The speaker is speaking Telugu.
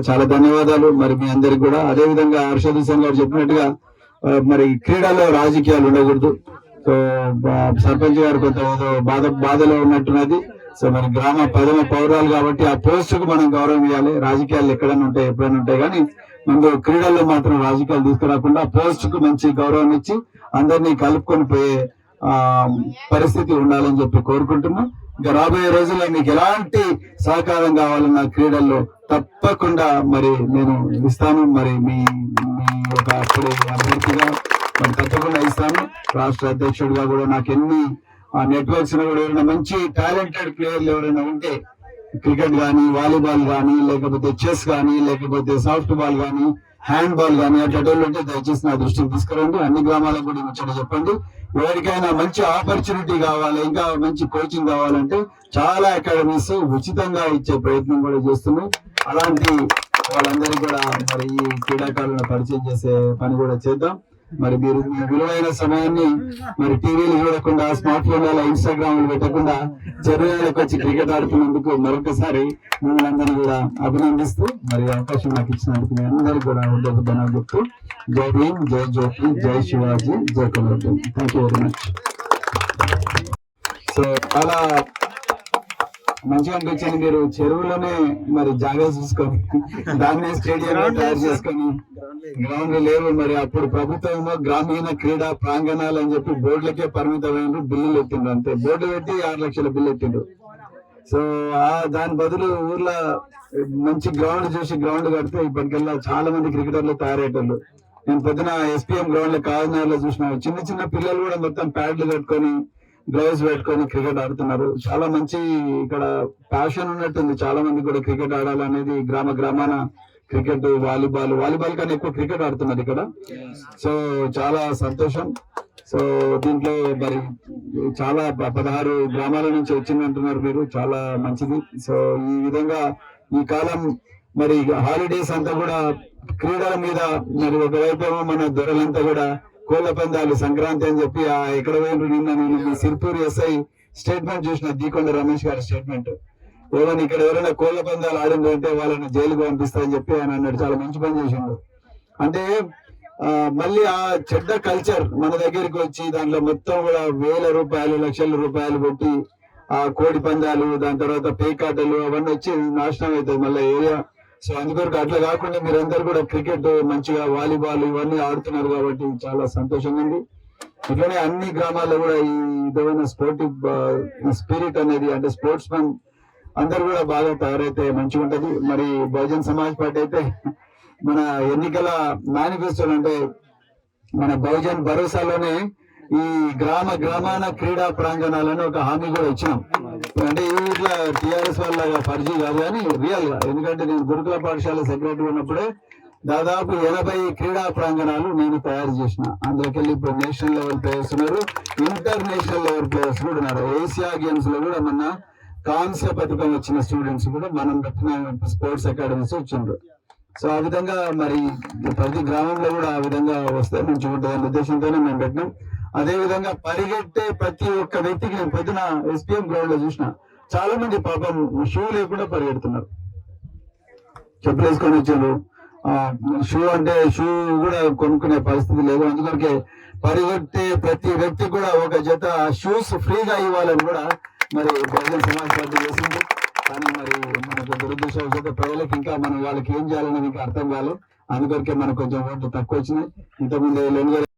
చాలా ధన్యవాదాలు మరి మీ అందరికి కూడా. అదే విధంగా హర్షద్ హుసేన్ గారు చెప్పినట్టుగా మరి క్రీడల్లో రాజకీయాలు ఉండకూడదు. సో సర్పంచ్ గారు కొంత బాధలో ఉన్నట్టున్నది. సో మన గ్రామ ప్రథమ పౌరాలు కాబట్టి ఆ పోస్ట్ కు మనం గౌరవం ఇవ్వాలి. రాజకీయాలు ఎక్కడైనా ఉంటాయి, ఎప్పుడైనా ఉంటాయి, కానీ ముందు క్రీడల్లో మాత్రం రాజకీయాలు తీసుకురాకుండా పోస్ట్ కు మంచి గౌరవం ఇచ్చి అందరినీ కలుపుకొని పోయే పరిస్థితి ఉండాలని చెప్పి కోరుకుంటున్నాం. ఇంకా రాబోయే రోజుల్లో మీకు ఎలాంటి సహకారం కావాలన్న క్రీడల్లో తప్పకుండా మరి నేను ఇస్తాను. మరి మీ ఒక అప్పుడు అభ్యర్థిగా మరి తప్పకుండా ఇస్తాను. రాష్ట్ర అధ్యక్షుడిగా కూడా నాకు ఎన్ని నెట్వర్క్స్ కూడా ఎవరైనా మంచి టాలెంటెడ్ ప్లేయర్లు ఎవరైనా ఉంటే, క్రికెట్ కానీ, వాలీబాల్ కానీ, లేకపోతే చెస్ కానీ, లేకపోతే సాఫ్ట్ బాల్ కానీ, హ్యాండ్ బాల్ కానీ అటువంటి ఉంటే దయచేసి నా దృష్టికి తీసుకురండి. అన్ని గ్రామాలకు కూడా ముచ్చట చెప్పండి. ఎవరికైనా మంచి ఆపర్చునిటీ కావాలి, ఇంకా మంచి కోచింగ్ కావాలంటే చాలా అకాడమీస్ ఉచితంగా ఇచ్చే ప్రయత్నం కూడా చేస్తున్నాయి. అలాంటి వాళ్ళందరికీ కూడా మరి ఈ క్రీడాకారులను పరిచయం చేసే పని కూడా చేద్దాం. మరి మీరు మీ విలువైన సమయాన్ని మరి టీవీలు చూడకుండా, స్మార్ట్ ఫోన్లలో ఇన్స్టాగ్రామ్ పెట్టకుండా చెరువులకు వచ్చి క్రికెట్ ఆడుతున్నందుకు మరొకసారి మిమ్మల్ని అందరినీ కూడా అభినందిస్తూ మరి అవకాశం నాకు ఇచ్చినందుకు మీ అందరికీ కూడా ధన్యవాదాలు చెప్తూ జై భీమ్, జై జ్యోతి, జై శివాజీ, జై Kollapur. Thank you very much. So చాలా మంచిగా అనిపించింది. మీరు చెరువులోనే మరి జాగా చూసుకొని దాన్ని స్టేడియం తయారు చేసుకొని, గ్రౌండ్ లేవు. మరి అప్పుడు ప్రభుత్వం గ్రామీణ క్రీడా ప్రాంగణాలు అని చెప్పి బోర్డులకే పరిమితమైన బిల్లులు ఎత్తిండ్రు. అంతే, బోర్డు పెట్టి 6 లక్షల బిల్లు ఎత్తిండ్రు. సో దాని బదులు ఊర్లో మంచి గ్రౌండ్ చూసి గ్రౌండ్ కడితే ఇప్పటికెల్లా చాలా మంది క్రికెటర్లు తయారయ్యేటోళ్ళు. నేను పొద్దున SPM గ్రౌండ్ లో కాకినాడలో చూసిన చిన్న పిల్లలు కూడా మొత్తం ప్యాడ్లు కట్టుకొని, గ్లౌస్ పెట్టుకొని క్రికెట్ ఆడుతున్నారు. చాలా మంచి ఇక్కడ ప్యాషన్ ఉన్నట్టుంది. చాలా మంది కూడా క్రికెట్ ఆడాలనేది గ్రామాన క్రికెట్, వాలీబాల్ కన్నా ఎక్కువ క్రికెట్ ఆడుతున్నారు ఇక్కడ. సో చాలా సంతోషం. సో దీంట్లో మరి చాలా 16 గ్రామాల నుంచి వచ్చిందంటున్నారు మీరు, చాలా మంచిది. సో ఈ విధంగా ఈ కాలం మరి హాలిడేస్ అంతా కూడా క్రీడల మీద మరి ఒకవైపు మన దొరలంతా కూడా కోళ్ల పందాలు, సంక్రాంతి అని చెప్పి ఎక్కడ పోయిన నిన్న నేను సిర్పూర్ SI స్టేట్మెంట్ చూసిన, దీకొండ రమేష్ గారి స్టేట్మెంట్. ఏమైనా ఇక్కడ ఎవరైనా కోళ్ల పందాలు ఆడింది అంటే వాళ్ళని జైలుకు పంపిస్తారని చెప్పి ఆయన అన్నాడు. చాలా మంచి పని చేసిండు. అంటే మళ్ళీ ఆ చెడ్డ కల్చర్ మన దగ్గరికి వచ్చి దాంట్లో మొత్తం కూడా వేల రూపాయలు, లక్షల రూపాయలు పెట్టి ఆ కోడి పందాలు, దాని తర్వాత పేకాటలు అవన్నీ వచ్చి నాశనం అవుతాయి మళ్ళీ ఏరియా. సో అందుకొరకు అట్లా కాకుండా మీరందరూ కూడా క్రికెట్, మంచిగా వాలీబాల్ ఇవన్నీ ఆడుతున్నారు కాబట్టి చాలా సంతోషంగా ఉంది. ఇట్లనే అన్ని గ్రామాల్లో కూడా ఈ విధమైన స్పోర్టివ్ స్పిరిట్ అనేది, అంటే స్పోర్ట్స్ మెన్ అందరు కూడా బాగా తయారైతే మంచిగా ఉంటది. మరి బహుజన్ సమాజ్ పార్టీ అయితే మన ఎన్నికల మేనిఫెస్టోలు, అంటే మన బహుజన్ భరోసాలోనే ఈ గ్రామాన క్రీడా ప్రాంగణాలని ఒక హామీ కూడా ఇచ్చినాం. అంటే ఇట్లా TRS వాళ్ళ పరిచయం కాదు కానీ రియల్ గా, ఎందుకంటే నేను గురుకుల పాఠశాల సెక్రటరీ ఉన్నప్పుడే దాదాపు 80 క్రీడా ప్రాంగణాలు నేను తయారు చేసిన. అందులోకి వెళ్ళి ఇప్పుడు నేషనల్ లెవెల్ ప్లేయర్స్ ఉన్నారు, ఇంటర్నేషనల్ లెవెల్ ప్లేయర్స్ కూడా ఉన్నారు. ఏషియా గేమ్స్ లో కూడా మన కాంస్య పథకం వచ్చిన స్టూడెంట్స్ కూడా మనం పెట్టిన స్పోర్ట్స్ అకాడమీస్ వచ్చిండ్రు. సో ఆ విధంగా మరి ప్రతి గ్రామంలో కూడా ఆ విధంగా వస్తే మంచిగా ఉంటుందనే ఉద్దేశంతోనే మేము పెట్టినాం. అదే విధంగా పరిగెట్టే ప్రతి ఒక్క వ్యక్తికి నేను పొద్దున SPM గ్రౌండ్ లో చూసిన, చాలా మంది పాపం షూ లేకుండా పరిగెడుతున్నారు, చెప్పులు వేసుకొని వచ్చారు. షూ అంటే షూ కూడా కొనుక్కునే పరిస్థితి లేదు. అందుకొరకే పరిగెట్టే ప్రతి వ్యక్తి కూడా ఒక జత షూస్ ఫ్రీగా ఇవ్వాలని కూడా మరి బహుజన్ సమాజ్ పార్టీ చేసింది. కానీ మరి మనకు దురదృష్టవశాత్తు ప్రజలకు ఇంకా మనం వాళ్ళకి ఏం చేయాలనేది ఇంకా అర్థం కాలేదు. అందుకొరకే మనకు కొంచెం ఓట్లు తక్కువ వచ్చినాయి. ఇంతకుముందు